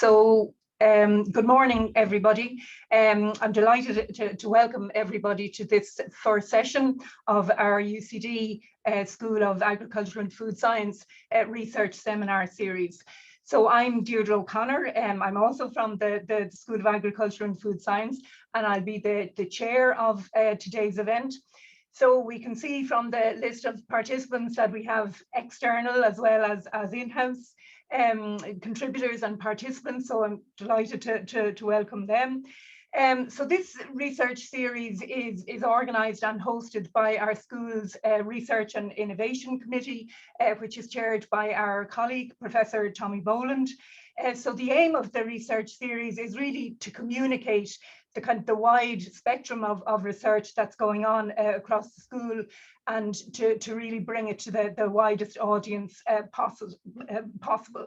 Good morning, everybody. I'm delighted to welcome everybody to this first session of our UCD School of Agriculture and Food Science Research Seminar Series. So I'm Deirdre O'Connor. I'm also from the School of Agriculture and Food Science, and I'll be the chair of today's event. So we can see from the list of participants that we have external as well as in-house contributors and participants, so I'm delighted to welcome them. So this research series is organised and hosted by our school's Research and Innovation Committee, which is chaired by our colleague, Professor Tommy Boland. So the aim of the research series is really to communicate the wide spectrum of research that's going on across the school, and to really bring it to the widest audience possible.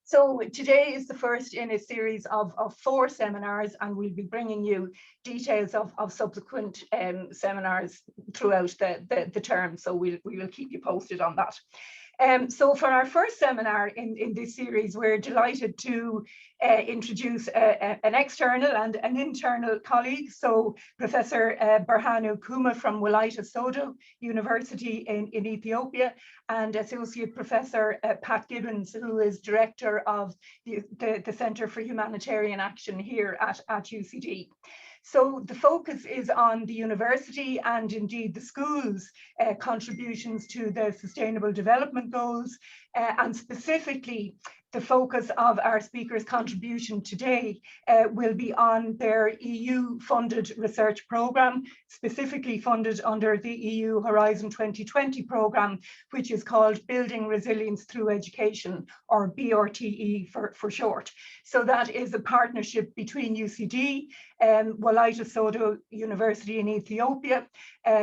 So today is the first in a series of 4 seminars, and we'll be bringing you details of subsequent seminars throughout the term. So we will keep you posted on that. So for our first seminar in this series, we're delighted to introduce an external and an internal colleague. So Professor Berhanu Kuma from Wolaita Sodo University in Ethiopia, and Associate Professor Pat Gibbons, who is Director of the Centre for Humanitarian Action here at UCD. So the focus is on the university and indeed the school's contributions to the Sustainable Development Goals, and specifically the focus of our speakers' contribution today will be on their EU-funded research programme, specifically funded under the EU Horizon 2020 programme, which is called Building Resilience Through Education, or BRTE for short. So that is a partnership between UCD, Wolaita Sodo University in Ethiopia,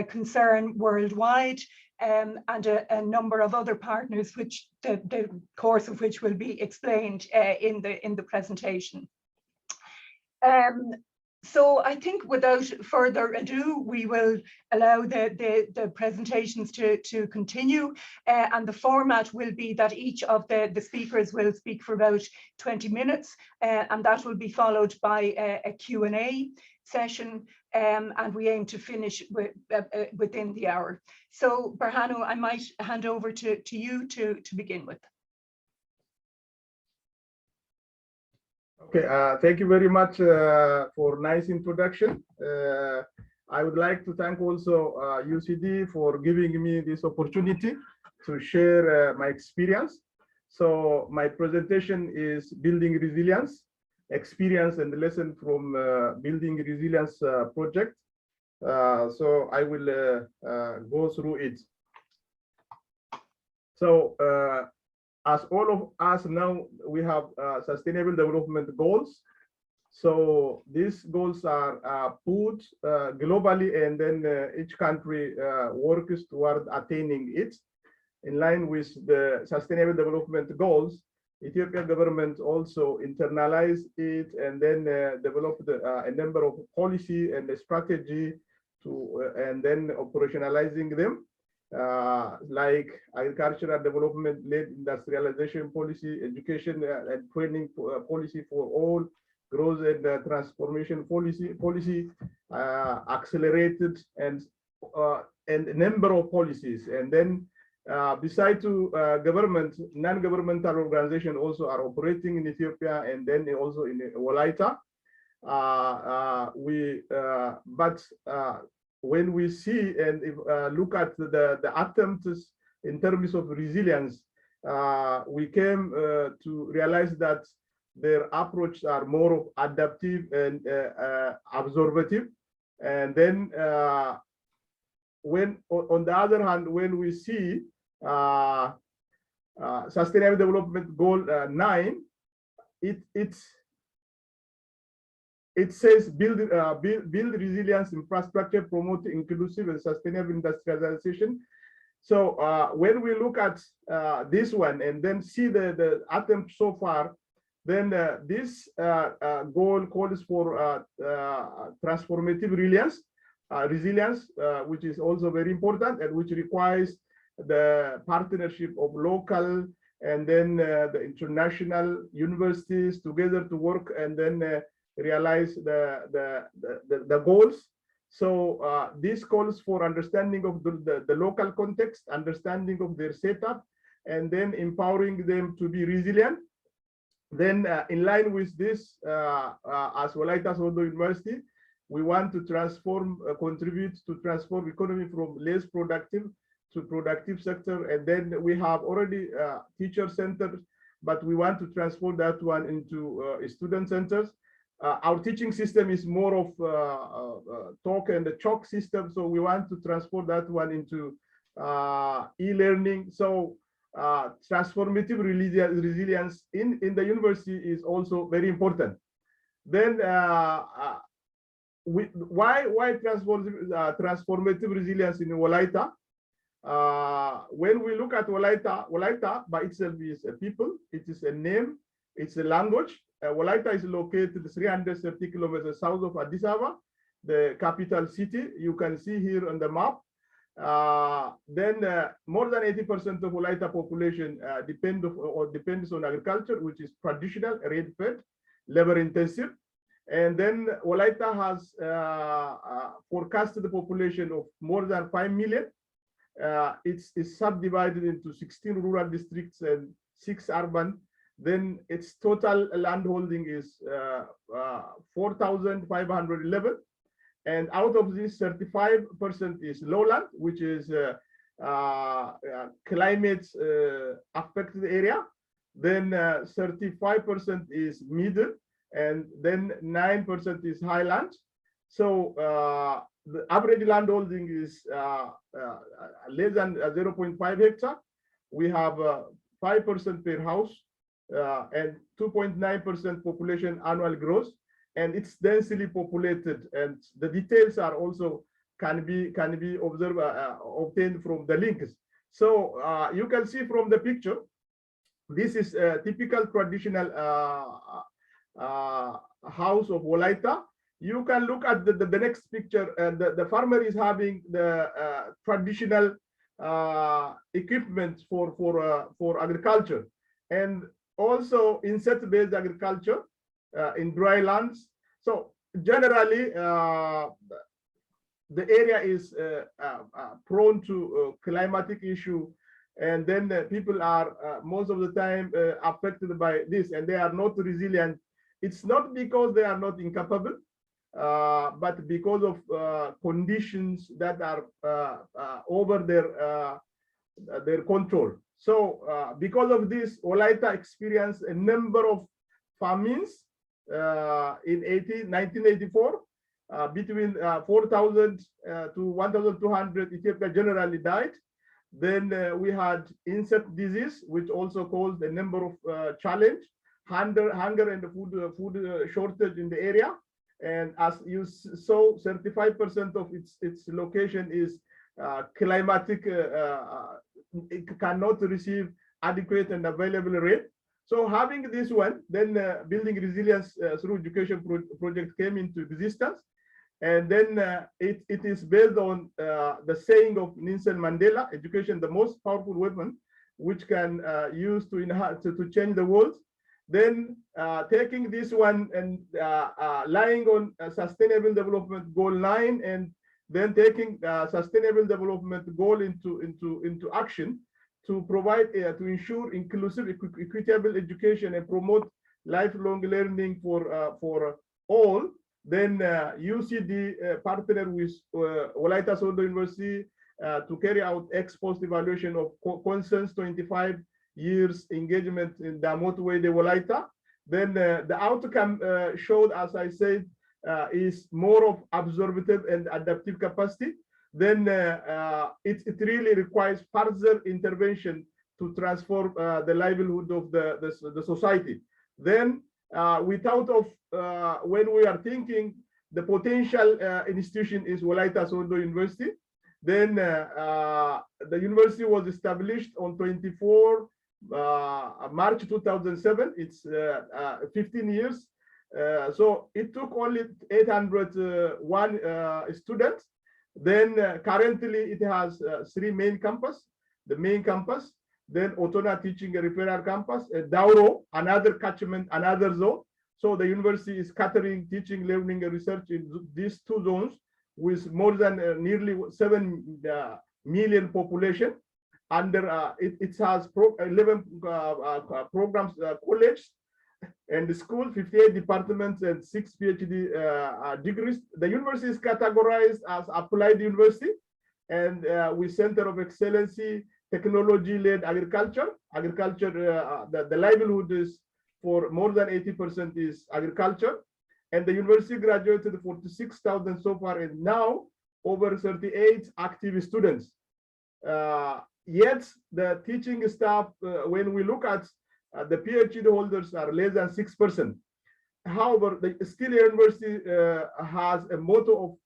Concern Worldwide, and a number of other partners, which the course of which will be explained in the presentation. So I think without further ado, we will allow the presentations to continue, and the format will be that each of the speakers will speak for about 20 minutes, and that will be followed by a Q&A session, and we aim to finish within the hour. So Berhanu, I might hand over to you to begin with. Okay, thank you very much for nice introduction. I would like to thank also UCD for giving me this opportunity to share my experience. So my presentation is Building Resilience, Experience and Lesson from Building Resilience project. So I will go through it. So as all of us know, we have Sustainable Development Goals. So these goals are put globally, and then each country works toward attaining it. In line with the Sustainable Development Goals, Ethiopian government also internalized it and then developed a number of policy and a strategy to and then operationalizing them. Like agricultural development-led industrialization policy, education and training policy for all, growth and transformation policy, accelerated, and a number of policies. And then beside to government, non-governmental organizations also are operating in Ethiopia, and then also in Wolaita. When we see and look at the attempts in terms of resilience, we came to realize that their approach are more of adaptive and observative. And then when on the other hand, when we see Sustainable Development Goal 9, it says build resilience infrastructure, promote inclusive and sustainable industrialization. So when we look at this one and then see the attempt so far, then this goal calls for transformative resilience, which is also very important and which requires the partnership of local and then the international universities together to work and then realize the goals. So this calls for understanding of the local context, understanding of their setup, and then empowering them to be resilient. Then in line with this, as Wolaita Sodo University, we want to transform, contribute to transform economy from less productive to productive sector. And then we have already teacher centers, but we want to transform that one into student centers. Our teaching system is more of talk and the chalk system. So we want to transform that one into e-learning. So transformative resilience in the university is also very important. Then why transformative resilience in Wolaita? When we look at Wolaita by itself is a people, it is a name, it's a language. Wolaita is located 330 kilometers south of Addis Ababa, the capital city. You can see here on the map. Then more than 80% of Wolaita population depends on agriculture, which is traditional, rain-fed, labor-intensive. And then Wolaita has forecasted the population of more than 5 million. It's subdivided into 16 rural districts and 6 urban. Then its total landholding is 4,511. And out of this, 35% is lowland, which is climate affected area. Then 35% is middle, and then 9% is highland. So the average landholding is less than 0.5 hectare. We have 5% per house and 2.9% population annual growth. And it's densely populated, and the details are also can be observed obtained from the links. So you can see from the picture, this is a typical traditional house of Wolaita. You can look at the next picture. The farmer is having the traditional equipment for agriculture, and also insect-based agriculture. In dry lands. So generally, the area is prone to climatic issue, and then people are most of the time affected by this, and they are not resilient. It's not because they are not incapable, but because of conditions that are over their control. So because of this, Wolaita experienced a number of famines. In 1984, between 4,000 to 1,200 Ethiopia generally died. Then we had insect disease, which also caused a number of challenge, hunger and food shortage in the area. And as you saw, 35% of its location is climatic, it cannot receive adequate and available rain. So having this one, then building resilience through education project came into existence. And then it is based on the saying of Nelson Mandela, education, the most powerful weapon, which can use to enhance, to change the world. Then taking this one and lying on sustainable development goal 9, and then taking sustainable development goal into action, to provide, to ensure inclusive, equitable education and promote lifelong learning for all. Then UCD partnered with Wolaita Sodo University to carry out ex-post evaluation of Consensus 25 years engagement in Damotwe de Wolaita. Then the outcome showed, as I said, is more of observative and adaptive capacity. Then it really requires further intervention to transform the livelihood of the society. Then we thought of, when we are thinking, the potential institution is Wolaita Sodo University. Then the university was established on 24 March 2007. It's 15 years. So it took only 801 students. Then currently it has 3 main campus. The main campus, then Otona Teaching and Referral Campus, Dauro, another catchment, another zone. So the university is catering teaching, learning, and research in these two zones with more than nearly 7 million population. Under it has 11 programs, colleges and school, 58 departments and 6 PhD degrees. The university is categorized as applied university, and with Center of Excellency, technology-led agriculture. The livelihood is for more than 80% is agriculture. And the university graduated 46,000 so far, and now over 38 active students. Yet the teaching staff, when we look at the PhD holders, are less than 6%. However, the still university has a motto of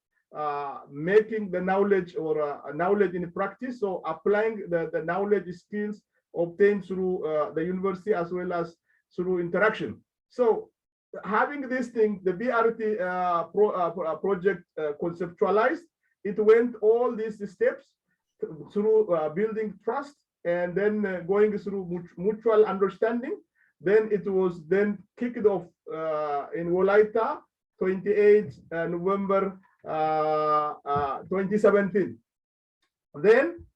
making the knowledge or knowledge in practice, so applying the knowledge skills obtained through the university as well as through interaction. So having this thing, the BRT project conceptualized, it went all these steps through building trust and then going through mutual understanding. Then it was then kicked off in Wolaita, 28 November 2017. Then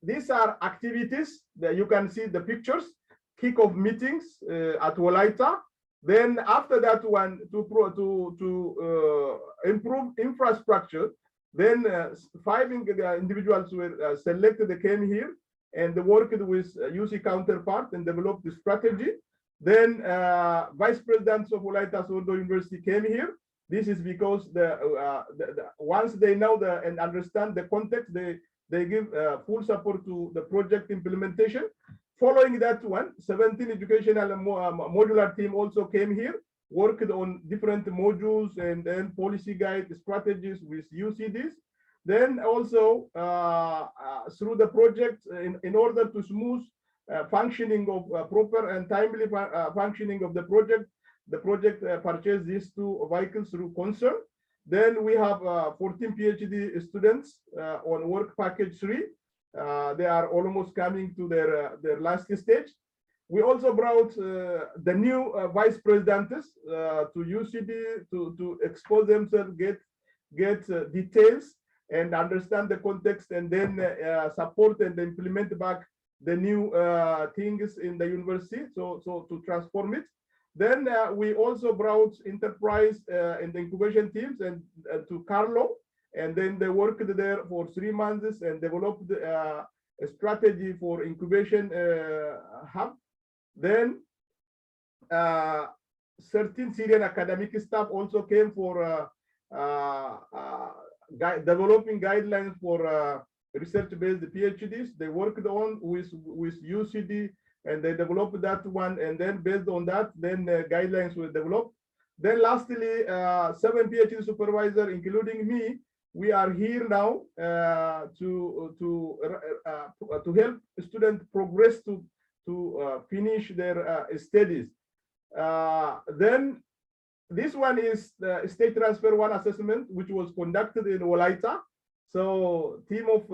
these are activities that you can see the pictures, kick-off meetings at Wolaita. Then after that one, to improve infrastructure, then 5 individuals were selected. They came here and they worked with UC counterpart and developed the strategy. Then vice presidents of Wolaita Sodo University came here. This is because once they know and understand the context, they give full support to the project implementation. Following that one, 17 educational modular team also came here, worked on different modules and then policy guide strategies with UCDs. Then also through the project, in order to smooth functioning of proper and timely functioning of the project purchased these 2 vehicles through concern. Then we have 14 PhD students on work package 3. They are almost coming to their last stage. We also brought the new vice presidents to UCD to expose themselves, get details and understand the context, and then support and implement back the new things in the university, so to transform it. Then we also brought enterprise and the incubation teams and to Carlo, and then they worked there for 3 months and developed a strategy for incubation hub. Then 13 Syrian academic staff also came for developing guidelines for research-based PhDs. They worked on with UCD and they developed that one, and then based on that, then guidelines were developed. Then lastly, 7 PhD supervisors, including me, we are here now to help students progress to finish their studies. Then this one is the state transfer 1 assessment, which was conducted in Wolaita. So team of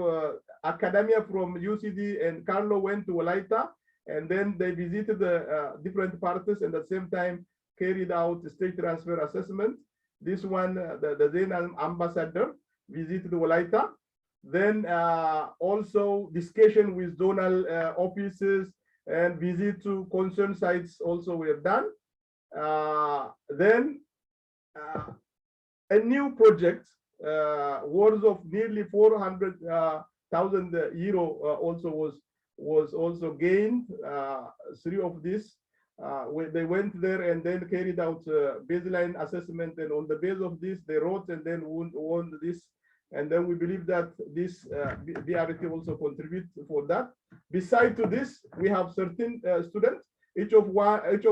academia from UCD and Carlo went to Wolaita, and then they visited the different parties and at the same time carried out the state transfer assessment. This one, the then ambassador visited Wolaita. Then also discussion with zonal offices and visit to concerned sites also were done. Then a new project worth of nearly 400,000 euro also was also gained. 3 of these, they went there and then carried out baseline assessment, and on the base of this they wrote and then won this, and then we believe that this BRTE also contribute for that. Beside to this, we have 13 students. Each of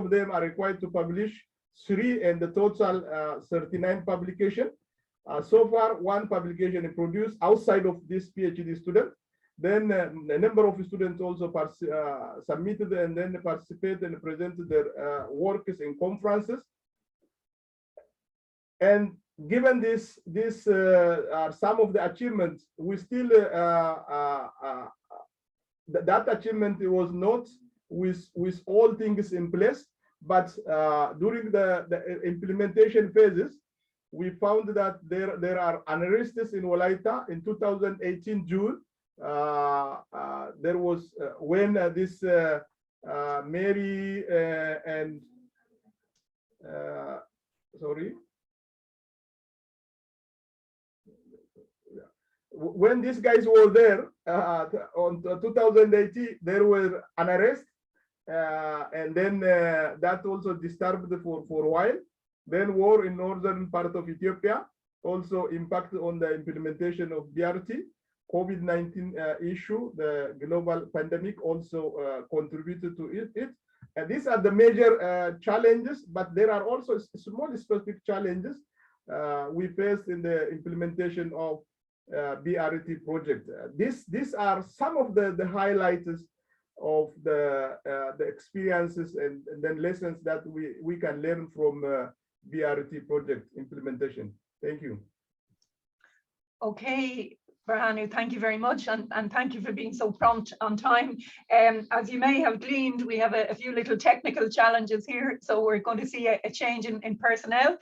them are required to publish 3, and the total 39 publication. So far, 1 publication is produced outside of this PhD student. Then a number of students also submitted and then participated and presented their works in conferences. And given these are some of the achievements, we still that achievement was not with all things in place, but during the implementation phases, we found that there are unrest's in Wolaita in 2018 June. There was when this Mary and sorry, when these guys were there on 2018, there were an arrest, and then that also disturbed for a while. Then war in northern part of Ethiopia also impacted on the implementation of BRT. COVID-19 issue, the global pandemic also contributed to it. And these are the major challenges, but there are also small specific challenges we faced in the implementation of BRT project. These are some of the highlights of the experiences and then lessons that we can learn from BRT project implementation. Thank you. Okay, Berhanu, thank you very much, and thank you for being so prompt on time. As you may have gleaned, we have a few little technical challenges here, so we're going to see a change in personnel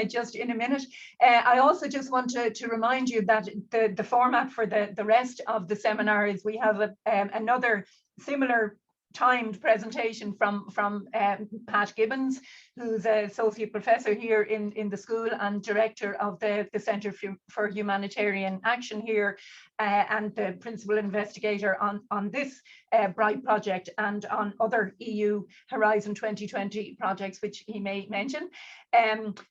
just in a minute. I also just want to remind you that the format for the rest of the seminar is we have another similar timed presentation from Pat Gibbons, who's an associate professor here in the school and director of the Centre for Humanitarian Action here, and the principal investigator on this BRIGHT project and on other EU Horizon 2020 projects, which he may mention.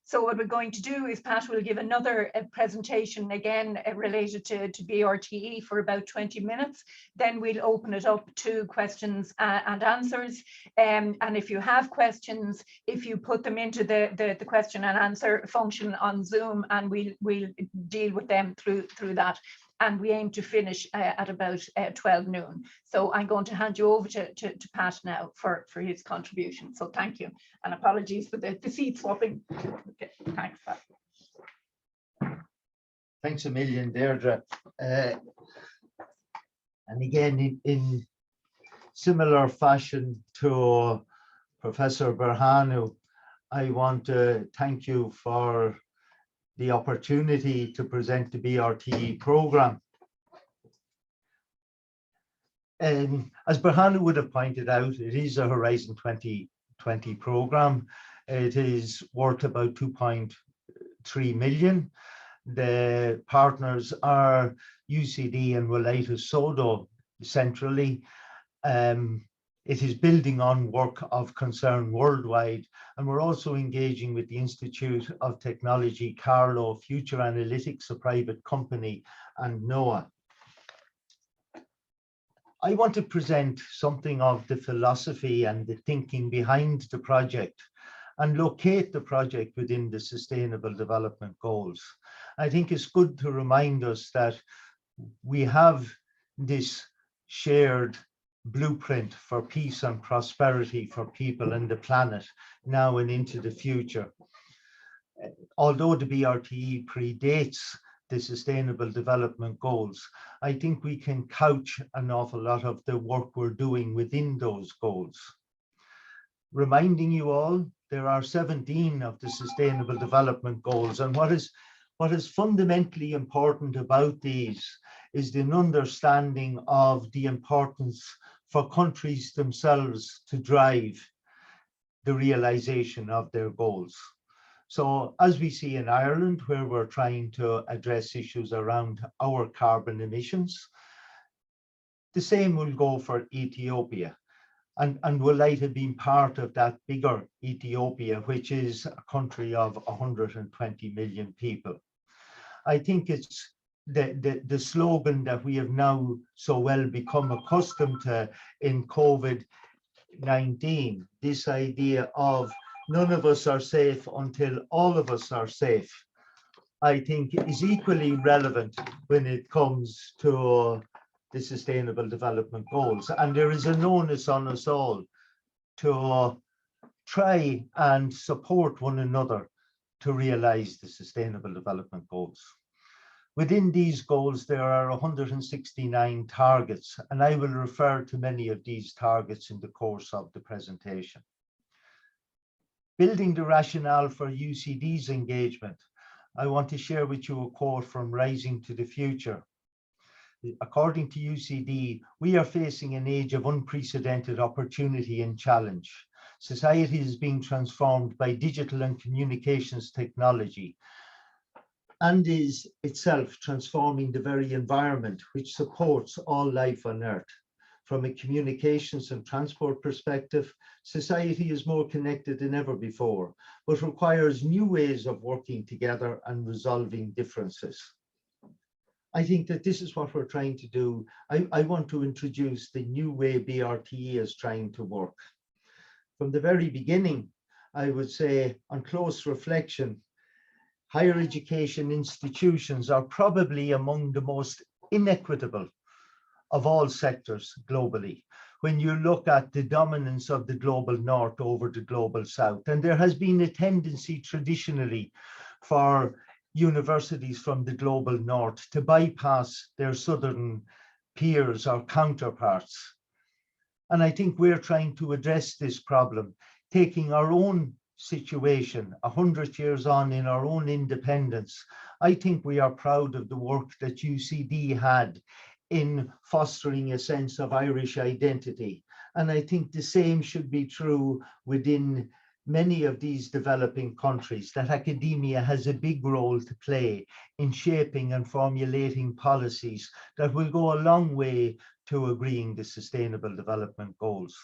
So what we're going to do is Pat will give another presentation again related to BRTE for about 20 minutes. Then we'll open it up to questions and answers. And if you have questions, if you put them into the question and answer function on Zoom, and we'll deal with them through that. And we aim to finish at about 12 noon. So I'm going to hand you over to Pat now for his contribution. So thank you, and apologies for the seat swapping. Okay, thanks, Pat. Thanks a million, Deirdre. And again, in similar fashion to Professor Berhanu, I want to thank you for the opportunity to present the BRTE program. And as Berhanu would have pointed out, it is a Horizon 2020 program. It is worth about 2.3 million. The partners are UCD and Wolaita Sodo centrally. It is building on work of concern worldwide, and we're also engaging with the Institute of Technology, Carlo, Future Analytics, a private company, and NOAA. I want to present something of the philosophy and the thinking behind the project and locate the project within the Sustainable Development Goals. I think it's good to remind us that we have this shared blueprint for peace and prosperity for people and the planet now and into the future. Although the BRTE predates the Sustainable Development Goals, I think we can couch an awful lot of the work we're doing within those goals. Reminding you all, there are 17 of the Sustainable Development Goals, and what is fundamentally important about these is an understanding of the importance for countries themselves to drive the realization of their goals. So as we see in Ireland, where we're trying to address issues around our carbon emissions, the same will go for Ethiopia. And Wolaita being part of that bigger Ethiopia, which is a country of 120 million people. I think it's the slogan that we have now so well become accustomed to in COVID-19, this idea of none of us are safe until all of us are safe, I think is equally relevant when it comes to the Sustainable Development Goals. And there is an onus on us all to try and support one another to realize the Sustainable Development Goals. Within these goals, there are 169 targets, and I will refer to many of these targets in the course of the presentation. Building the rationale for UCD's engagement, I want to share with you a quote from Rising to the Future. According to UCD, we are facing an age of unprecedented opportunity and challenge. Society is being transformed by digital and communications technology and is itself transforming the very environment which supports all life on Earth. From a communications and transport perspective, society is more connected than ever before, but requires new ways of working together and resolving differences. I think that this is what we're trying to do. I want to introduce the new way BRTE is trying to work. From the very beginning, I would say, on close reflection, higher education institutions are probably among the most inequitable of all sectors globally, when you look at the dominance of the global north over the global south. And there has been a tendency traditionally for universities from the global north to bypass their southern peers or counterparts. And I think we're trying to address this problem, taking our own situation 100 years on in our own independence. I think we are proud of the work that UCD had in fostering a sense of Irish identity. And I think the same should be true within many of these developing countries, that academia has a big role to play in shaping and formulating policies that will go a long way to agreeing the Sustainable Development Goals.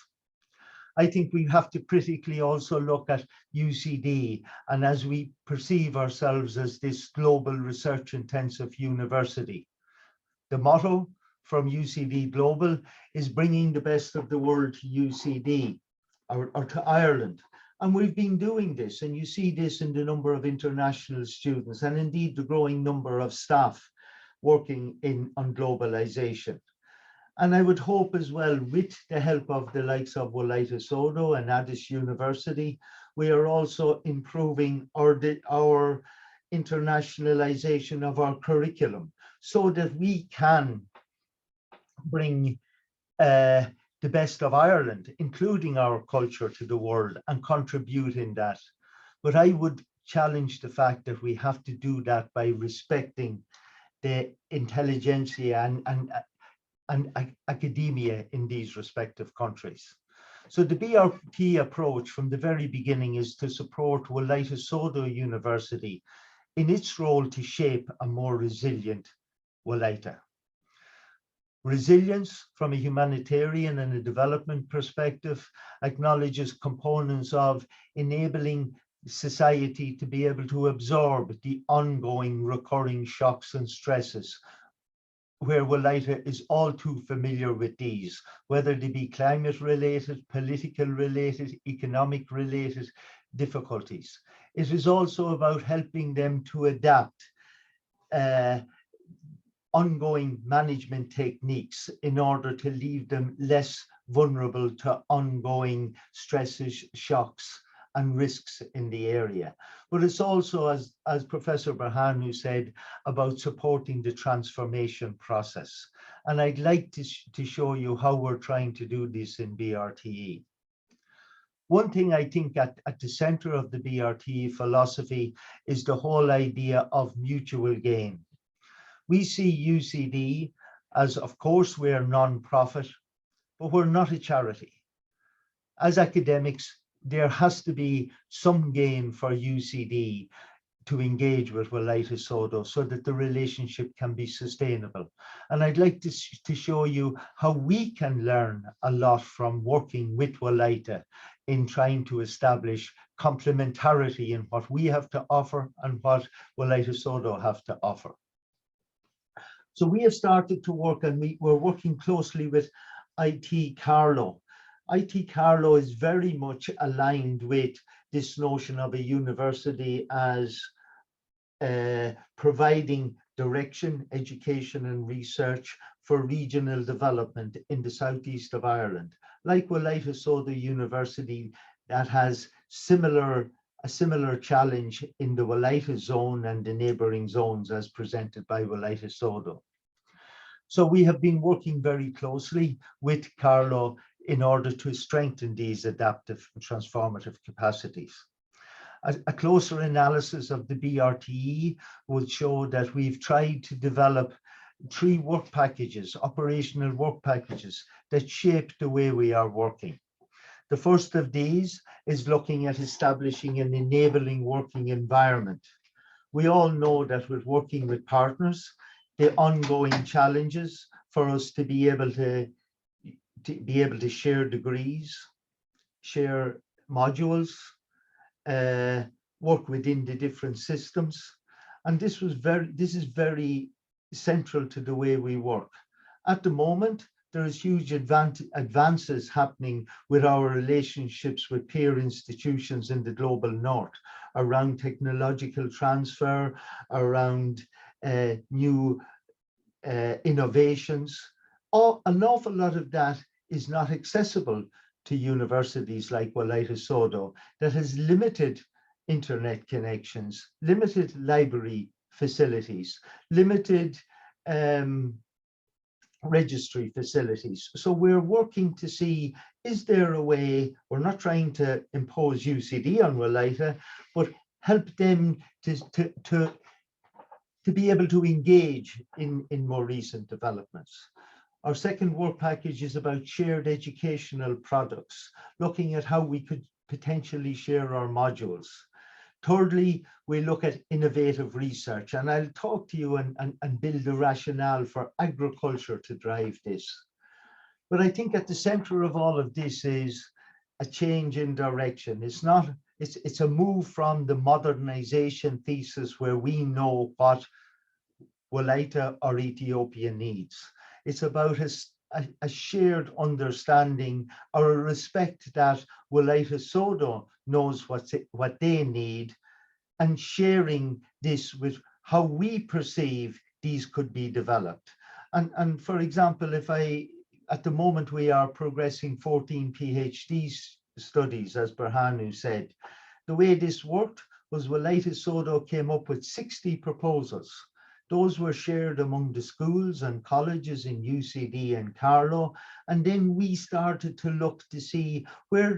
I think we have to critically also look at UCD, and as we perceive ourselves as this global research intensive university. The motto from UCD Global is bringing the best of the world to UCD or to Ireland. And we've been doing this, and you see this in the number of international students and indeed the growing number of staff working on globalization. And I would hope as well, with the help of the likes of Wolaita Sodo and Addis University, we are also improving our internationalization of our curriculum so that we can bring the best of Ireland, including our culture, to the world and contribute in that. But I would challenge the fact that we have to do that by respecting the intelligentsia and academia in these respective countries. So the BRTE approach from the very beginning is to support Wolaita Sodo University in its role to shape a more resilient Wolaita. Resilience from a humanitarian and a development perspective acknowledges components of enabling society to be able to absorb the ongoing recurring shocks and stresses, where Wolaita is all too familiar with these, whether they be climate related, political related, economic related difficulties. It is also about helping them to adapt ongoing management techniques in order to leave them less vulnerable to ongoing stresses, shocks, and risks in the area. But it's also, as Professor Berhanu said, about supporting the transformation process. And I'd like to show you how we're trying to do this in BRTE. One thing I think at the center of the BRTE philosophy is the whole idea of mutual gain. We see UCD as, of course, we're non-profit, but we're not a charity. As academics, there has to be some gain for UCD to engage with Wolaita Sodo so that the relationship can be sustainable. And I'd like to show you how we can learn a lot from working with Wolaita in trying to establish complementarity in what we have to offer and what Wolaita Sodo have to offer. So we have started to work, and we're working closely with IT Carlow. IT Carlow is very much aligned with this notion of a university as providing direction, education, and research for regional development in the southeast of Ireland. Like Wolaita Sodo University, that has similar a similar challenge in the Wolaita zone and the neighboring zones as presented by Wolaita Sodo. So we have been working very closely with Carlo in order to strengthen these adaptive and transformative capacities. A closer analysis of the BRTE would show that we've tried to develop 3 work packages, operational work packages, that shape the way we are working. The first of these is looking at establishing an enabling working environment. We all know that with working with partners, the ongoing challenges for us to be able to share degrees, share modules, work within the different systems. And this is very central to the way we work. At the moment, there is huge advances happening with our relationships with peer institutions in the global north around technological transfer, around new innovations. An awful lot of that is not accessible to universities like Wolaita Sodo, that has limited internet connections, limited library facilities, limited registry facilities. So we're working to see, is there a way, we're not trying to impose UCD on Wolaita, but help them to be able to engage in more recent developments. Our second work package is about shared educational products, looking at how we could potentially share our modules. Thirdly, we look at innovative research, and I'll talk to you and build a rationale for agriculture to drive this. But I think at the center of all of this is a change in direction. It's a move from the modernization thesis where we know what Wolaita or Ethiopia needs. It's about a shared understanding or a respect that Wolaita Sodo knows what they need, and sharing this with how we perceive these could be developed. And for example, at the moment we are progressing 14 PhD studies, as Berhanu said. The way this worked was Wolaita Sodo came up with 60 proposals. Those were shared among the schools and colleges in UCD and Carlo. And then we started to look to see where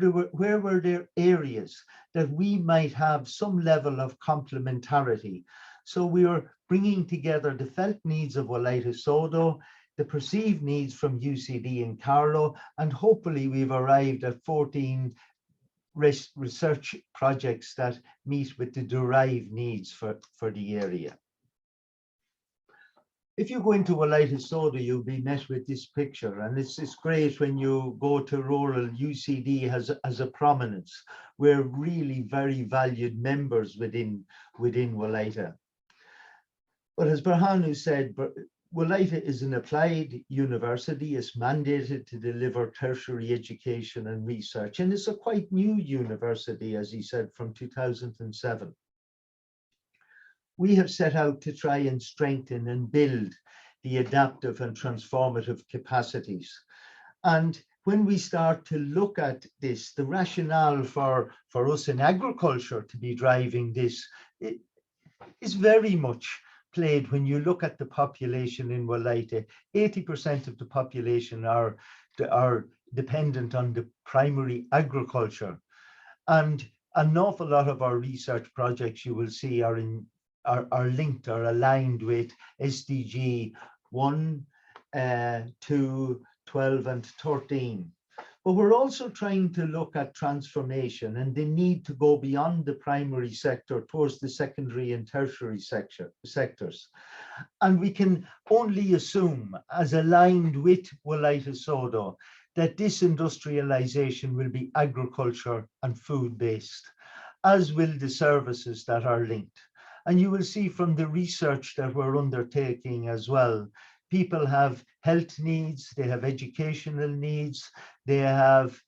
were there areas that we might have some level of complementarity. So we were bringing together the felt needs of Wolaita Sodo, the perceived needs from UCD and Carlo, and hopefully we've arrived at 14 research projects that meet with the derived needs for the area. If you go into Wolaita Sodo, you'll be met with this picture, and it's great when you go to rural. UCD has a prominence. We're really very valued members within Wolaita. But as Berhanu said, Wolaita is an applied university. It's mandated to deliver tertiary education and research, and it's a quite new university, as he said, from 2007. We have set out to try and strengthen and build the adaptive and transformative capacities. And when we start to look at this, the rationale for us in agriculture to be driving this is very much played when you look at the population in Wolaita. 80% of the population are dependent on the primary agriculture. And an awful lot of our research projects you will see are linked or aligned with SDG 1, 2, 12, and 13. But we're also trying to look at transformation and the need to go beyond the primary sector towards the secondary and tertiary sectors. And we can only assume, as aligned with Wolaita Sodo, that this industrialization will be agriculture and food-based, as will the services that are linked. And you will see from the research that we're undertaking as well, people have health needs, they have educational needs, they have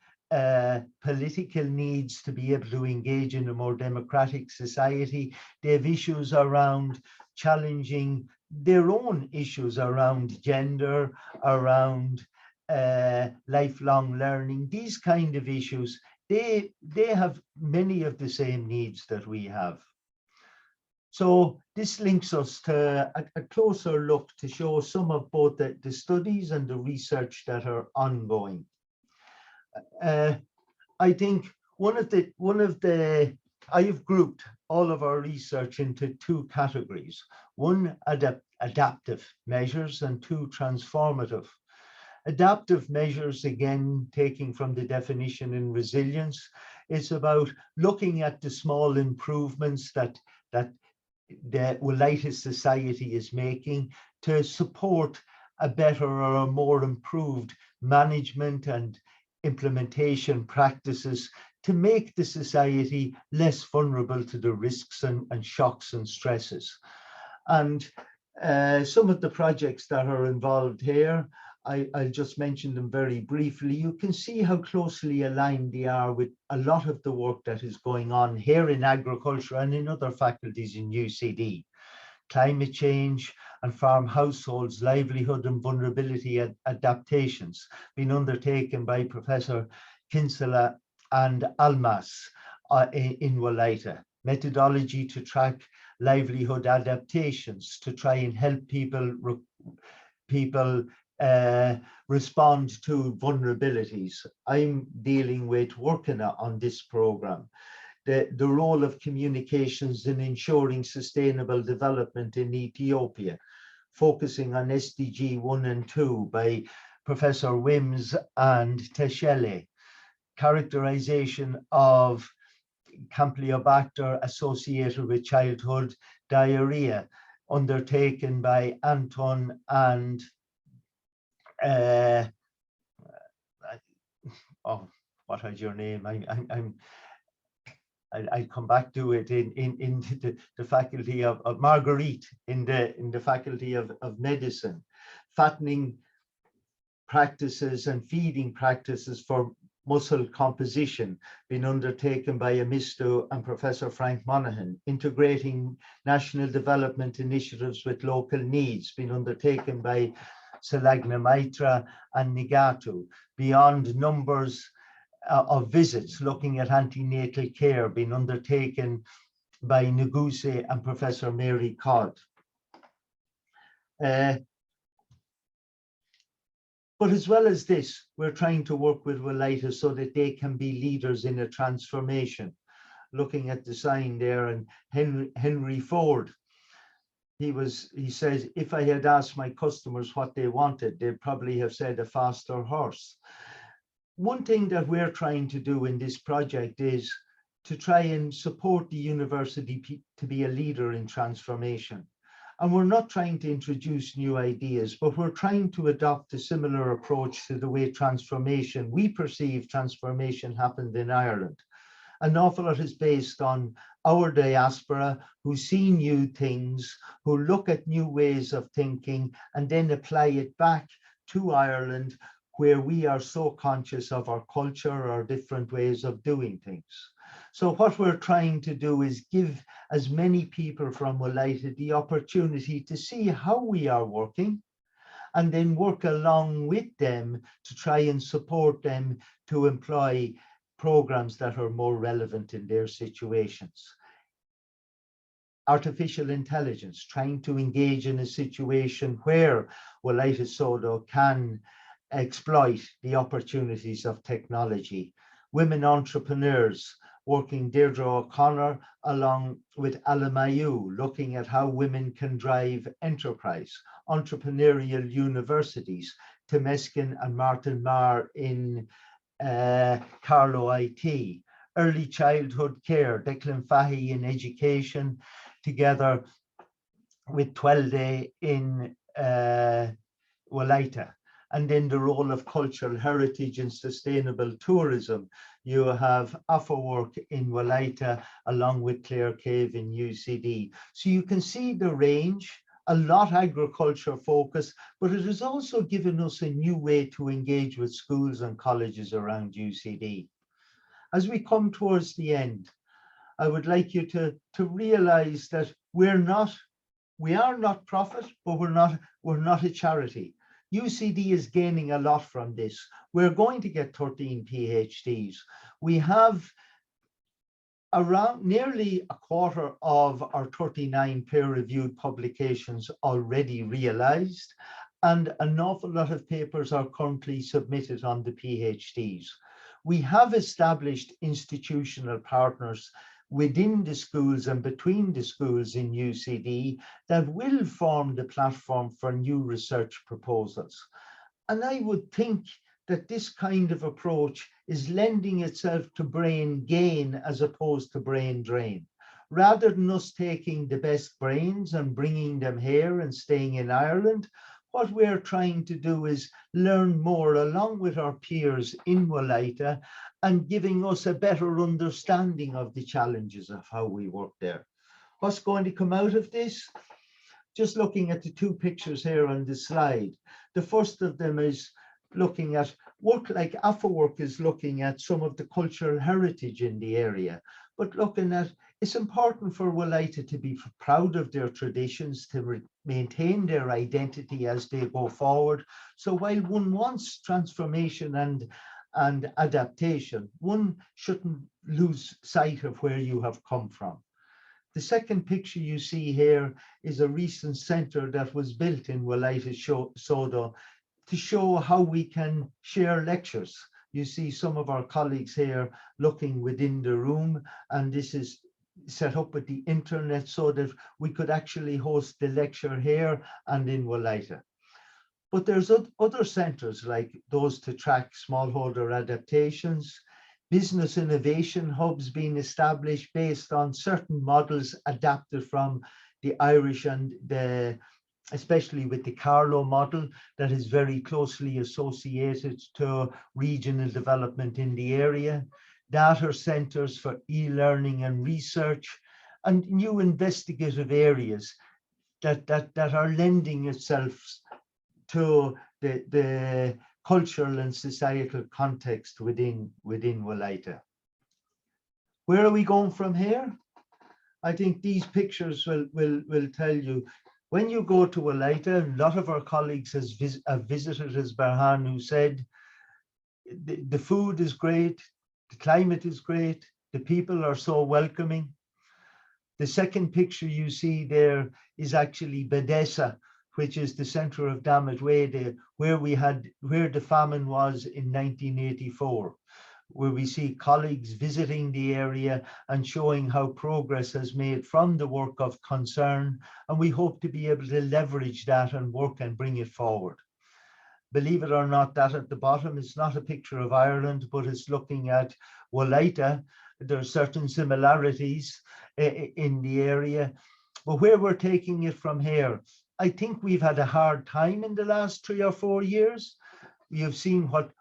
political needs to be able to engage in a more democratic society. They have issues around challenging their own issues around gender, around lifelong learning, these kind of issues they have many of the same needs that we have. So this links us to a closer look to show some of both the studies and the research that are ongoing. I think I have grouped all of our research into two categories. One, adaptive measures, and two, transformative. Adaptive measures, again, taking from the definition in resilience, is about looking at the small improvements that the Wolaita society is making to support a better or a more improved management and implementation practices to make the society less vulnerable to the risks and shocks and stresses. And some of the projects that are involved here, I'll just mention them very briefly. You can see how closely aligned they are with a lot of the work that is going on here in agriculture and in other faculties in UCD. Climate change and farm households, livelihood and vulnerability adaptations being undertaken by Professor Kinsella and Almas in Wolaita. Methodology to track livelihood adaptations to try and help people respond to vulnerabilities. I'm working on this program. The role of communications in ensuring sustainable development in Ethiopia, focusing on SDG 1 and 2 by Professor Wims and Teshele. Characterization of Campylobacter associated with childhood diarrhea, undertaken by Anton and what is your name? I'll come back to it in the faculty of Marguerite in the faculty of medicine. Fattening practices and feeding practices for muscle composition being undertaken by Amisto and Professor Frank Monaghan. Integrating national development initiatives with local needs being undertaken by Salagna Maitra and Nigatu. Beyond numbers of visits, looking at antenatal care being undertaken by Neguse and Professor Mary Codd. But as well as this, we're trying to work with Wolaita so that they can be leaders in a transformation. Looking at the sign there, and Henry Ford, he says, if I had asked my customers what they wanted, they'd probably have said a faster horse. One thing that we're trying to do in this project is to try and support the university to be a leader in transformation. And we're not trying to introduce new ideas, but we're trying to adopt a similar approach to the way we perceive transformation happened in Ireland. An awful lot is based on our diaspora who see new things, who look at new ways of thinking, and then apply it back to Ireland, where we are so conscious of our culture, our different ways of doing things. So what we're trying to do is give as many people from Wolaita the opportunity to see how we are working, and then work along with them to try and support them to employ programs that are more relevant in their situations. Artificial intelligence, trying to engage in a situation where Wolaita Sodo can exploit the opportunities of technology. Women entrepreneurs, working Deirdre O'Connor along with Alamayu, looking at how women can drive enterprise. Entrepreneurial universities, Temeskin and Martin Marr in Carlow IT. Early childhood care, Declan Fahy in education, together with Twelde in Wolaita. And then the role of cultural heritage and sustainable tourism. You have AFA work in Wolaita along with Clare Cave in UCD. So you can see the range, a lot agriculture focus, but it has also given us a new way to engage with schools and colleges around UCD. As we come towards the end, I would like you to realize that we are not profit, but we're not a charity. UCD is gaining a lot from this. We're going to get 13 PhDs. We have around nearly a quarter of our 39 peer-reviewed publications already realized, and an awful lot of papers are currently submitted on the PhDs. We have established institutional partners within the schools and between the schools in UCD that will form the platform for new research proposals. And I would think that this kind of approach is lending itself to brain gain as opposed to brain drain. Rather than us taking the best brains and bringing them here and staying in Ireland, what we're trying to do is learn more along with our peers in Wolaita and giving us a better understanding of the challenges of how we work there. What's going to come out of this? Just looking at the two pictures here on the slide. The first of them is looking at work like AFAWork is looking at some of the cultural heritage in the area, but looking at it's important for Wolaita to be proud of their traditions, to maintain their identity as they go forward. So while one wants transformation and adaptation, one shouldn't lose sight of where you have come from. The second picture you see here is a recent centre that was built in Wolaita Sodo to show how we can share lectures. You see some of our colleagues here looking within the room, and this is set up with the internet so that we could actually host the lecture here and in Wolaita. But there's other centres like those to track smallholder adaptations, business innovation hubs being established based on certain models adapted from the Irish and especially with the Carlow model that is very closely associated to regional development in the area, data centres for e-learning and research, and new investigative areas that are lending itself to the cultural and societal context within Wolaita. Where are we going from here? I think these pictures will tell you. When you go to Wolaita, a lot of our colleagues have visited, as Berhanu said. The food is great, the climate is great, the people are so welcoming. The second picture you see there is actually Bedessa, which is the centre of Damitwede, where the famine was in 1984. Where we see colleagues visiting the area and showing how progress has made from the work of concern, and we hope to be able to leverage that and work and bring it forward. Believe it or not, that at the bottom is not a picture of Ireland, but it's looking at Wolaita. There are certain similarities in the area, but where we're taking it from here, I think we've had a hard time in the last 3 or 4 years. You've seen what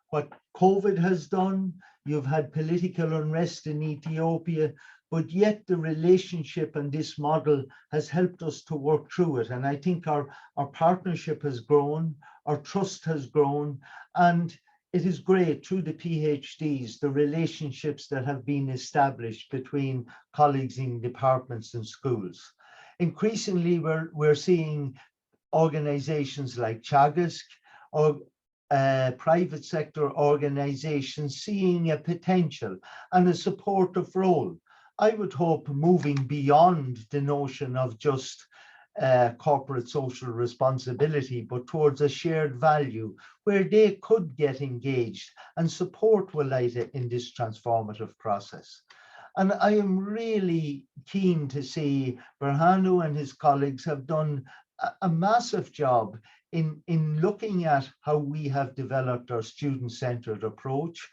COVID has done. You've had political unrest in Ethiopia, but yet the relationship and this model has helped us to work through it. And I think our partnership has grown, our trust has grown, and it is great through the PhDs, the relationships that have been established between colleagues in departments and schools. Increasingly, we're seeing organizations like Chagask or private sector organizations seeing a potential and a supportive role. I would hope moving beyond the notion of just corporate social responsibility, but towards a shared value where they could get engaged and support Wolaita in this transformative process. And I am really keen to see Berhanu and his colleagues have done a massive job in looking at how we have developed our student-centered approach,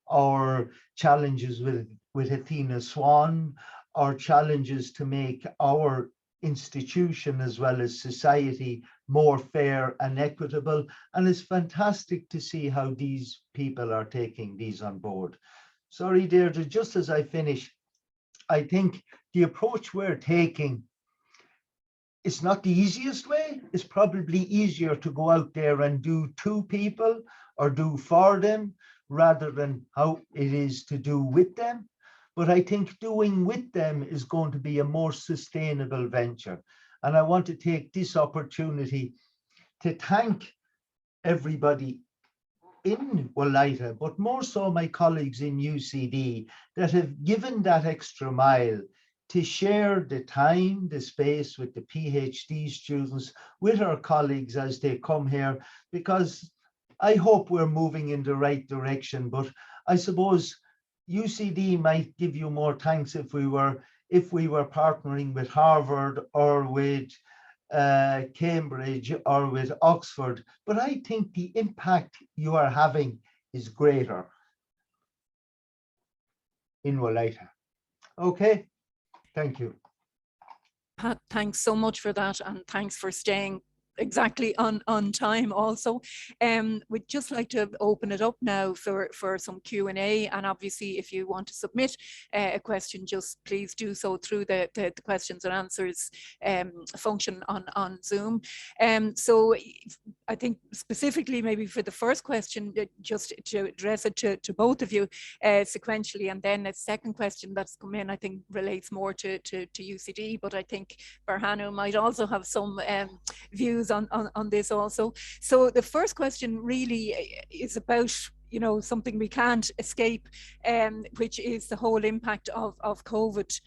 our challenges with Athena Swan, our challenges to make our institution as well as society more fair and equitable. And it's fantastic to see how these people are taking these on board. Sorry, Deirdre, just as I finish, I think the approach we're taking, it's not the easiest way. It's probably easier to go out there and do to people or do for them rather than how it is to do with them. But I think doing with them is going to be a more sustainable venture. And I want to take this opportunity to thank everybody in Wolaita, but more so my colleagues in UCD that have given that extra mile to share the time, the space with the PhD students, with our colleagues as they come here, because I hope we're moving in the right direction. But I suppose UCD might give you more thanks if we were partnering with Harvard or with Cambridge or with Oxford, but I think the impact you are having is greater in Wolaita. Okay, thank you. Pat, thanks so much for that, and thanks for staying exactly on time also. We'd just like to open it up now for some Q&A, and obviously if you want to submit a question, just please do so through the questions and answers function on Zoom. So I think specifically maybe for the first question, just to address it to both of you sequentially, and then a second question that's come in I think relates more to UCD, but I think Berhanu might also have some views on this also. So the first question really is about, you know, something we can't escape, which is the whole impact of COVID.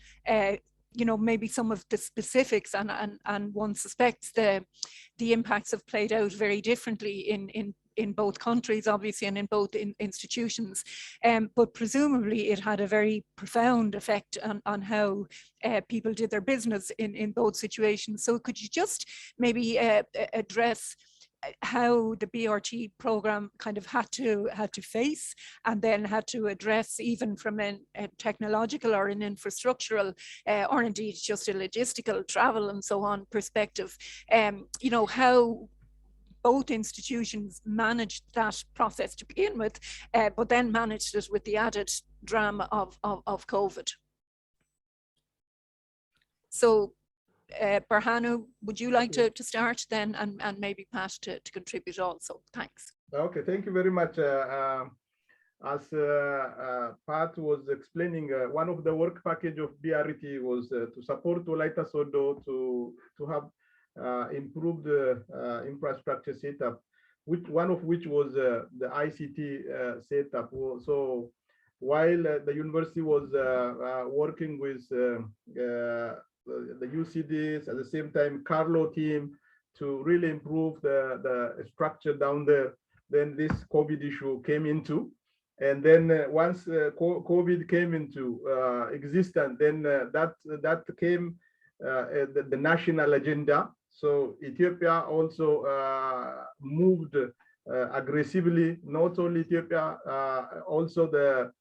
You know, maybe some of the specifics, and one suspects the impacts have played out very differently in both countries, obviously, and in both institutions. But presumably it had a very profound effect on how people did their business in both situations. So could you just maybe address how the BRTE program kind of had to face and then had to address, even from a technological or an infrastructural or indeed just a logistical travel and so on perspective, you know, how both institutions managed that process to begin with, but then managed it with the added drama of COVID. So Berhanu, would you like to start then, and maybe Pat to contribute also? Thanks. Okay, thank you very much. As Pat was explaining, one of the work package of BRTE was to support Wolaita Sodo to have improved infrastructure setup, one of which was the ICT setup. So while the university was working with the UCDs, at the same time Carlo team, to really improve the structure down there, then this COVID issue came into. And then once COVID came into existence, then that came the national agenda. So Ethiopia also moved aggressively. Not only Ethiopia, also the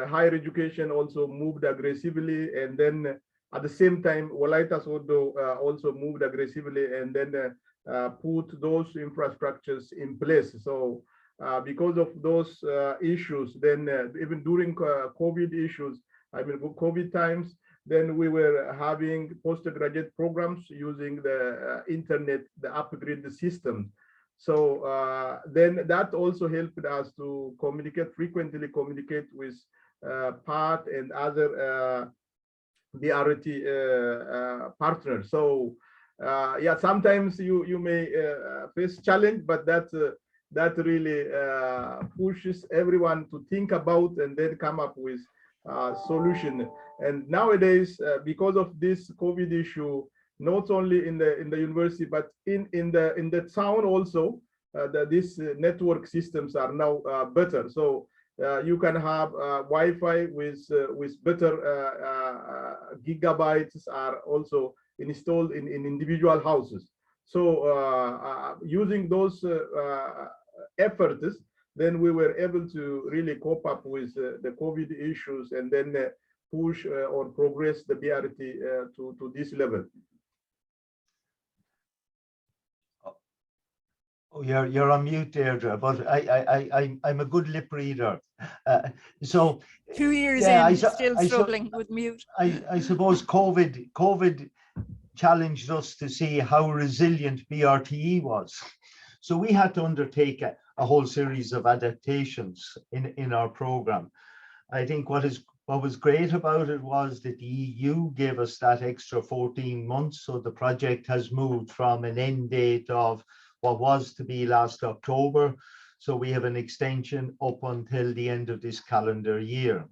higher education also moved aggressively. And then at the same time, Wolaita Sodo also moved aggressively, and then put those infrastructures in place. So because of those issues, then even during COVID issues, I mean COVID times, then we were having postgraduate programs using the internet, the upgrade system. So then that also helped us to frequently communicate with Pat and other BRTE partners. So yeah, sometimes you may face challenge, but that really pushes everyone to think about and then come up with solution. And nowadays, because of this COVID issue, not only in the university but in the town also, these network systems are now better. So you can have Wi-Fi with better gigabytes are also installed in individual houses. So using those efforts, then we were able to really cope up with the COVID issues and then push or progress the BRTE to this level. Oh, you're on mute, Deirdre, but I'm a good lip reader. So 2 years yeah, in, still struggling with mute. I suppose COVID challenged us to see how resilient BRTE was. So we had to undertake a whole series of adaptations in our program. I think what was great about it was that the EU gave us that extra 14 months. So the project has moved from an end date of what was to be last October. So we have an extension up until the end of this calendar year.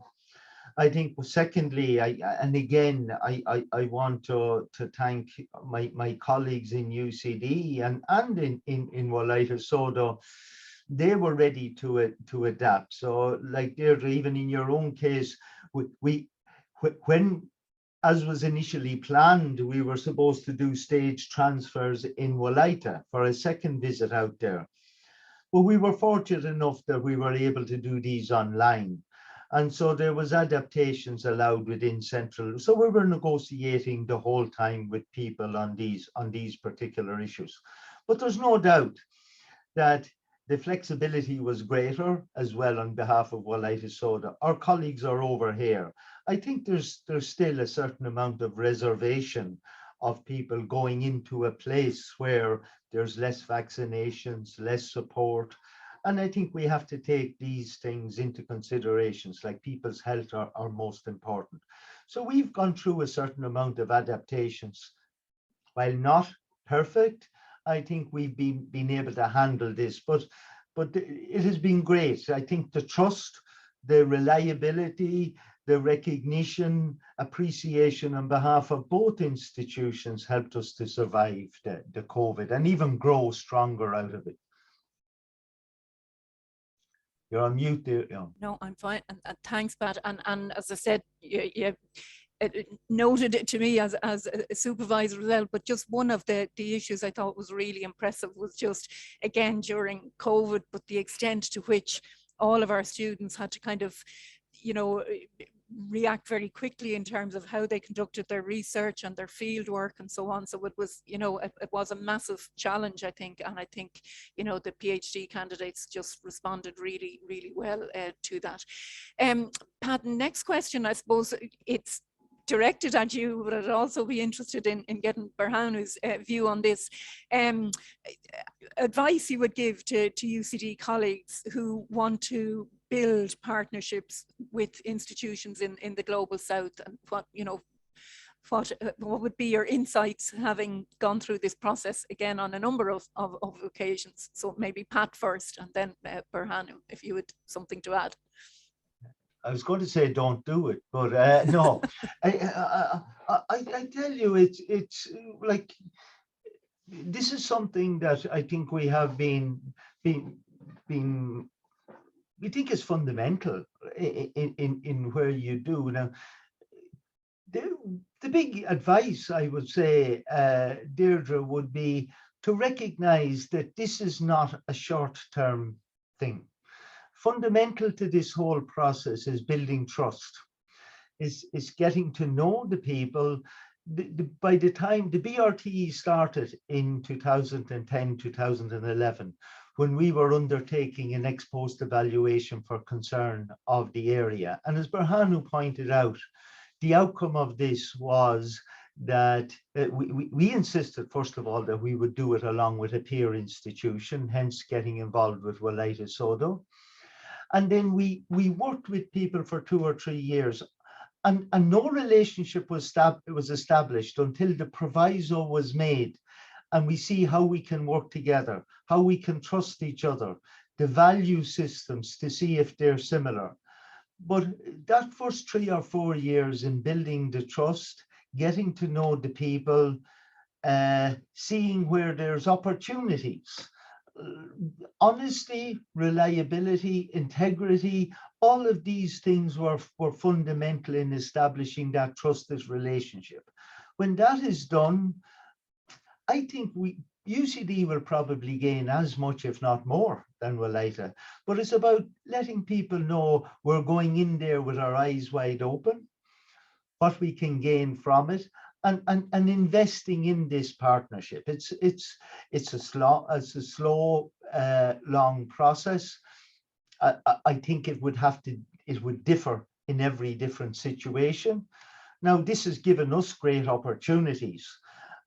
I think, secondly, I want to thank my colleagues in UCD and in Wolaita Sodo. They were ready to adapt. So, like Deirdre, even in your own case, when, as was initially planned, we were supposed to do stage transfers in Wolaita for a second visit out there. But we were fortunate enough that we were able to do these online. And so there was adaptations allowed within Central. So we were negotiating the whole time with people on these particular issues. But there's no doubt that the flexibility was greater as well on behalf of Wolaita Sodo. Our colleagues are over here. I think there's still a certain amount of reservation of people going into a place where there's less vaccinations, less support. And I think we have to take these things into considerations, like people's health are most important. So we've gone through a certain amount of adaptations. While not perfect, I think we've been able to handle this, but it has been great. I think the trust, the reliability, the recognition, appreciation on behalf of both institutions helped us to survive the COVID and even grow stronger out of it. You're on mute there. Yeah. No, I'm fine. And thanks, Pat. And as I said, you noted it to me as a supervisor as well, but just one of the issues I thought was really impressive was just, again, during COVID, but the extent to which all of our students had to kind of, you know, react very quickly in terms of how they conducted their research and their field work and so on. So it was, you know, it was a massive challenge, I think. And I think, you know, the PhD candidates just responded really, really well to that. Pat, next question, I suppose it's directed at you, but I'd also be interested in getting Berhanu's view on this. Advice you would give to UCD colleagues who want to build partnerships with institutions in the global south, and what, you know, what would be your insights having gone through this process again on a number of occasions? So maybe Pat first, and then Berhanu, if you had something to add. I was going to say don't do it, but no. I tell you, it's like, this is something that I think we have we think is fundamental in where you do. Now, the big advice I would say, Deirdre, would be to recognize that this is not a short-term thing. Fundamental to this whole process is building trust, is getting to know the people. By the time the BRTE started in 2010, 2011, when we were undertaking an ex post evaluation for concern of the area. And as Berhanu pointed out, the outcome of this was that we insisted, first of all, that we would do it along with a peer institution, hence getting involved with Wolaita Sodo. And then we worked with people for 2 or 3 years, and no relationship was established until the proviso was made. And we see how we can work together, how we can trust each other, the value systems to see if they're similar. But that first 3 or 4 years in building the trust, getting to know the people, seeing where there's opportunities, honesty, reliability, integrity, all of these things were fundamental in establishing that trusted relationship. When that is done, I think UCD will probably gain as much, if not more, than Wolaita. But it's about letting people know we're going in there with our eyes wide open, what we can gain from it, and investing in this partnership. It's a slow, long process. I think it would differ in every different situation. Now, this has given us great opportunities.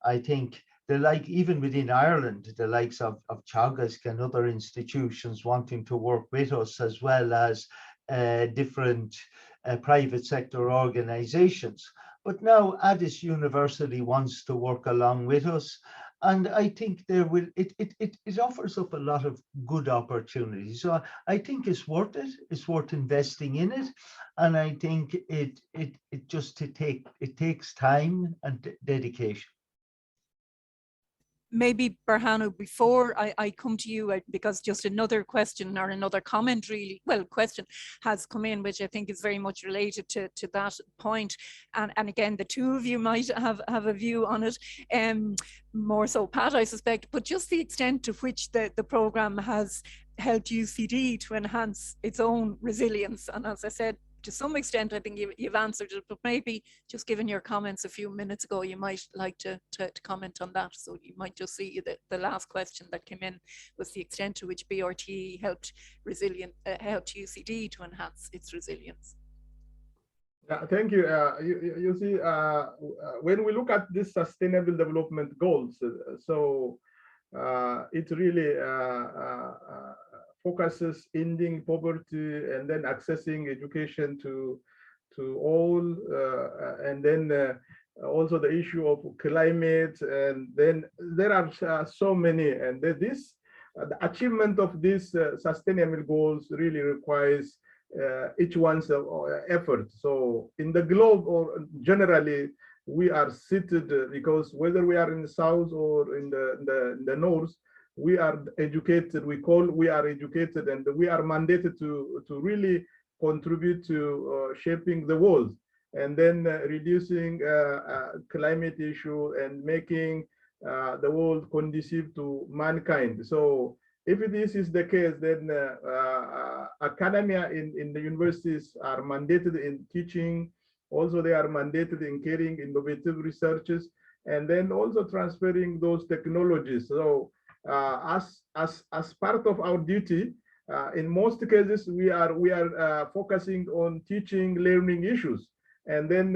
I think even within Ireland, the likes of Teagasc and other institutions wanting to work with us, as well as different private sector organizations. But now Addis University wants to work along with us. And I think it offers up a lot of good opportunities. So I think it's worth it. It's worth investing in it, and I think it takes time and dedication. Maybe Berhanu, before I come to you, because just another question or another comment really, well, question has come in, which I think is very much related to that point. And again, the two of you might have a view on it, more so Pat, I suspect, but just the extent to which the programme has helped UCD to enhance its own resilience. And as I said, to some extent, I think you've answered it, but maybe just given your comments a few minutes ago, you might like to comment on that. So you might just see the last question that came in was the extent to which BRTE helped UCD to enhance its resilience. Yeah, thank you. You see, when we look at these sustainable development goals, it really focuses ending poverty and then accessing education to all, and then also the issue of climate, and then there are so many, and the achievement of these sustainable goals really requires each one's effort. So in the globe, or generally, we are seated because whether we are in the south or in the north, we are educated. We are educated, and we are mandated to really contribute to shaping the world, and then reducing climate issue and making the world conducive to mankind. So if this is the case, then academia in the universities are mandated in teaching. Also, they are mandated in carrying innovative researches, and then also transferring those technologies. So as part of our duty, in most cases, we are focusing on teaching learning issues, and then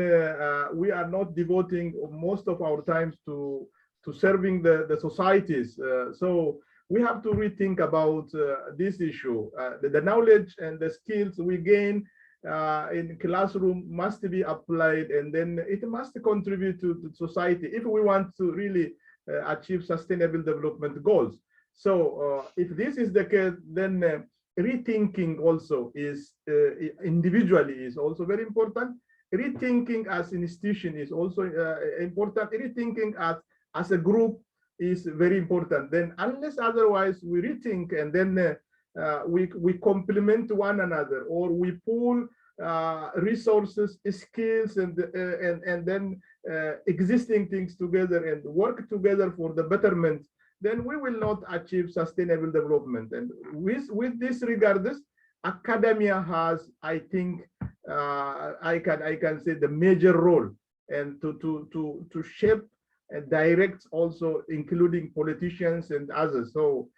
we are not devoting most of our times to serving the societies. So we have to rethink about this issue. The knowledge and the skills we gain in classroom must be applied, and then it must contribute to society if we want to really achieve sustainable development goals. So if this is the case, then rethinking also is individually is also very important. Rethinking as an institution is also important. Rethinking as a group is very important. Then unless otherwise we rethink, and then we complement one another, or we pool resources, skills, and then existing things together and work together for the betterment, then we will not achieve sustainable development. And with this regardless, academia has, I think, I can say, the major role, and to shape and direct also, including politicians and others. So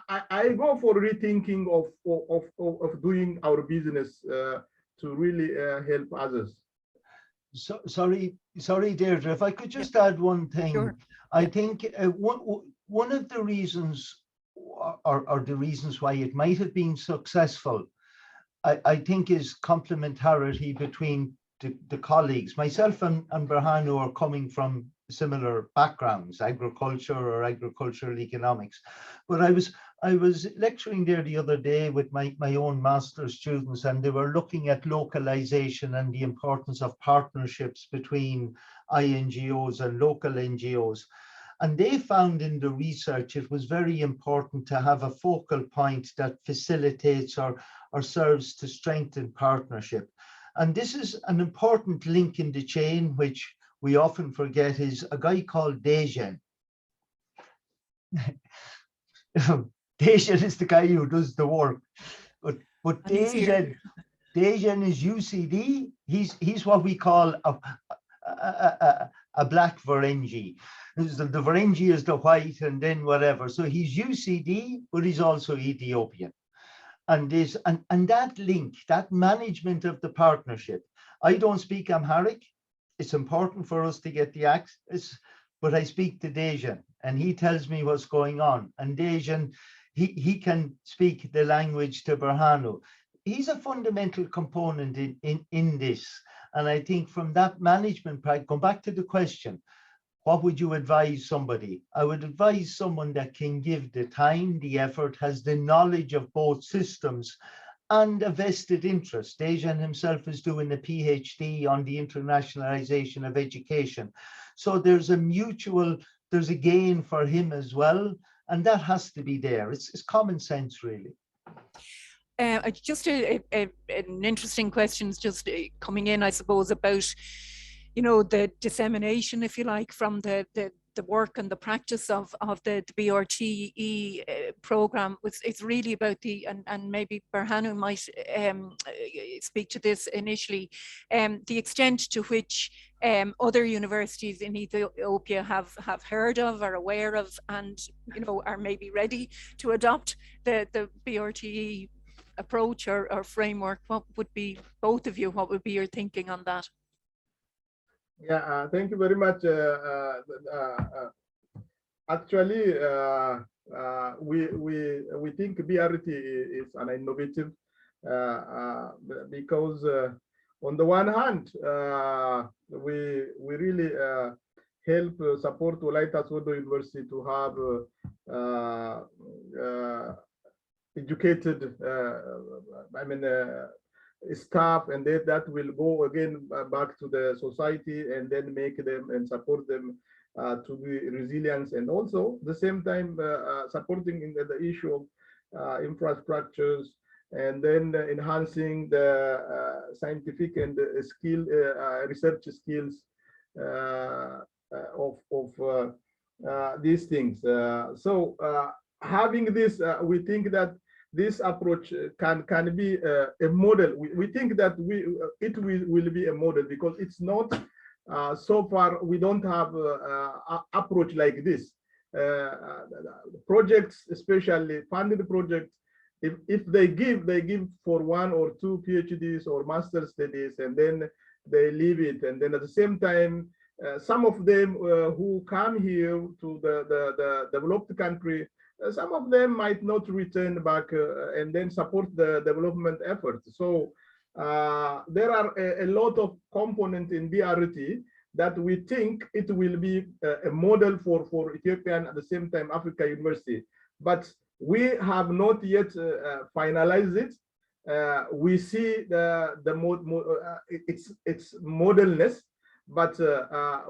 I go for rethinking of doing our business to really help others. So, sorry, Deirdre, if I could just add one thing. Sure. I think one of the reasons, or the reasons why it might have been successful, I think, is complementarity between the colleagues. Myself and Berhanu are coming from similar backgrounds, agriculture or agricultural economics. But I was lecturing there the other day with my own master's students, and they were looking at localization and the importance of partnerships between INGOs and local NGOs. And they found in the research it was very important to have a focal point that facilitates or serves to strengthen partnership. And this is an important link in the chain, which we often forget, is a guy called Deirdre. Deirdre is the guy who does the work, but Deirdre is UCD. He's what we call a black Varengi. The Varengi is the white, and then whatever. So he's UCD, but he's also Ethiopian. And that link, that management of the partnership. I don't speak Amharic. It's important for us to get the access, but I speak to Deirdre, and he tells me what's going on. And Deirdre, he can speak the language to Berhanu. He's a fundamental component in this. And I think from that management part, going back to the question, what would you advise somebody? I would advise someone that can give the time, the effort, has the knowledge of both systems and a vested interest. Dejan himself is doing a PhD on the internationalization of education. So there's a gain for him as well. And that has to be there. It's common sense, really. Just an interesting question just coming in, I suppose, about, you know, the dissemination, if you like, from the work and the practice of the BRTE program. It's really about and maybe Berhanu might speak to this initially, the extent to which other universities in Ethiopia have heard of, are aware of, and, you know, are maybe ready to adopt the BRTE approach or framework. What would be, both of you, what would be your thinking on that? Yeah, thank you very much. Actually, we think BRT is an innovative because on the one hand, we really help support Wolaita Sodo University to have educated, staff, and that will go again back to the society and then make them and support them to be resilient, and also the same time supporting in the issue of infrastructures, and then enhancing the scientific and skill research skills of these things. So having this, we think that this approach can be a model. We think that it will be a model, because it's not so far we don't have a approach like this. Projects, especially funded projects, if they give for 1 or 2 PhDs or master studies, and then they leave it, and then at the same time some of them who come here to the developed country, some of them might not return back and then support the development efforts. So there are a lot of components in BRT that we think it will be a model for Ethiopian, at the same time Africa University. But we have not yet finalized it. We see its modelness, but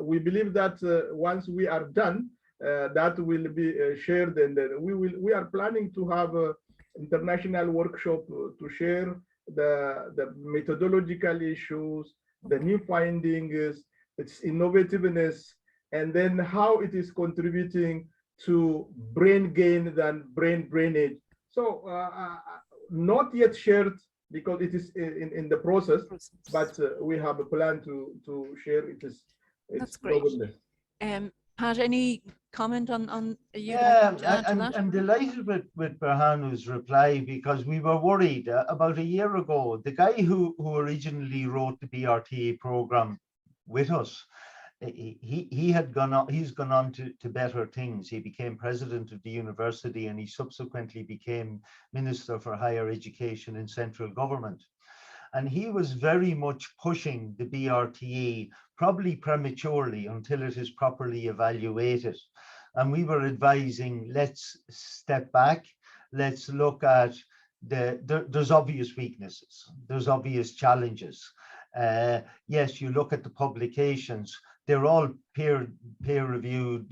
we believe that once we are done, that will be shared, and we are planning to have an international workshop to share the methodological issues, the new findings, its innovativeness, and then how it is contributing to brain gain than brain drainage. So not yet shared, because it is in the process, but we have a plan to share it. That's great. Pat, any comment on you? Yeah, I'm delighted with Berhanu's reply, because we were worried about a year ago. The guy who originally wrote the BRTE program with us, he's gone on to better things. He became president of the university, and he subsequently became Minister for Higher Education in central government. And he was very much pushing the BRTE, probably prematurely, until it is properly evaluated. And we were advising, let's step back, let's look at there's obvious weaknesses, there's obvious challenges. Yes, you look at the publications, they're all peer-reviewed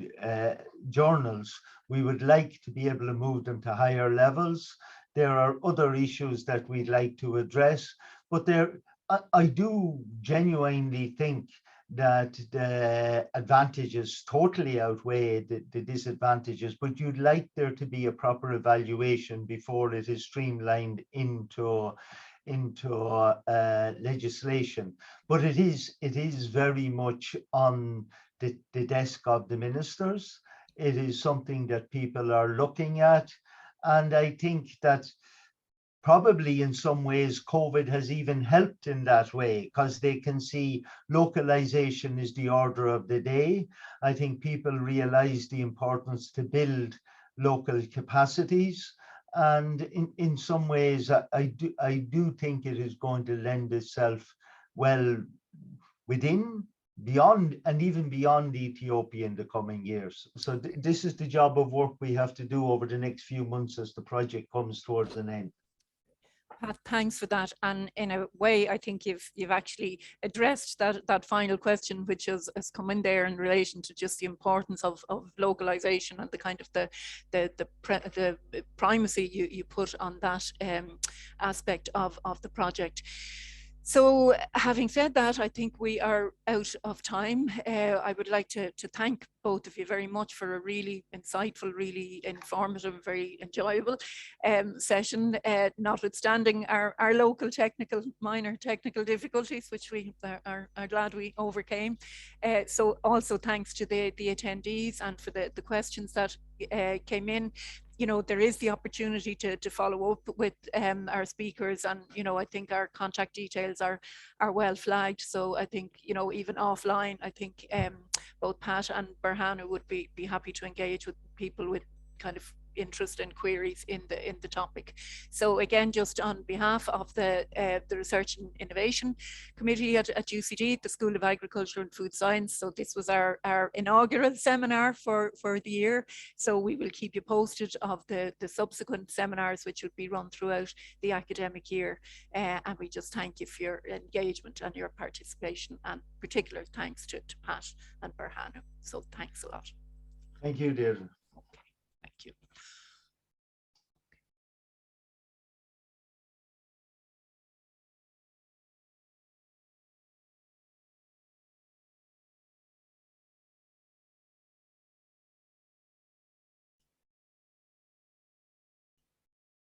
journals. We would like to be able to move them to higher levels. There are other issues that we'd like to address, but I do genuinely think that the advantages totally outweigh the disadvantages, but you'd like there to be a proper evaluation before it is streamlined into legislation. But it is very much on the desk of the ministers. It is something that people are looking at, and I think that probably in some ways COVID has even helped in that way, because they can see localization is the order of the day. I think people realize the importance to build local capacities, and in some ways I do think it is going to lend itself well within beyond and even beyond Ethiopia in the coming years. So this is the job of work we have to do over the next few months as the project comes towards an end. Pat, thanks for that. And in a way, I think you've actually addressed that final question, which has come in there in relation to just the importance of localization and the kind of the primacy you put on that aspect of the project. So having said that, I think we are out of time. I would like to thank both of you very much for a really insightful, really informative, very enjoyable session, notwithstanding our local minor technical difficulties, which we are glad we overcame. So also thanks to the attendees and for the questions that came in. You know, there is the opportunity to follow up with our speakers, and you know, I think our contact details are well flagged. So I think, you know, even offline, I think both Pat and Berhanu would be happy to engage with people with kind of interest and queries in the topic. So again, just on behalf of the Research and Innovation Committee at UCD, the School of Agriculture and Food Science. So this was our inaugural seminar for the year. So we will keep you posted of the subsequent seminars, which will be run throughout the academic year. And we just thank you for your engagement and your participation, and particular thanks to Pat and Berhanu. So thanks a lot. Thank you, Deirdre. Okay, thank you.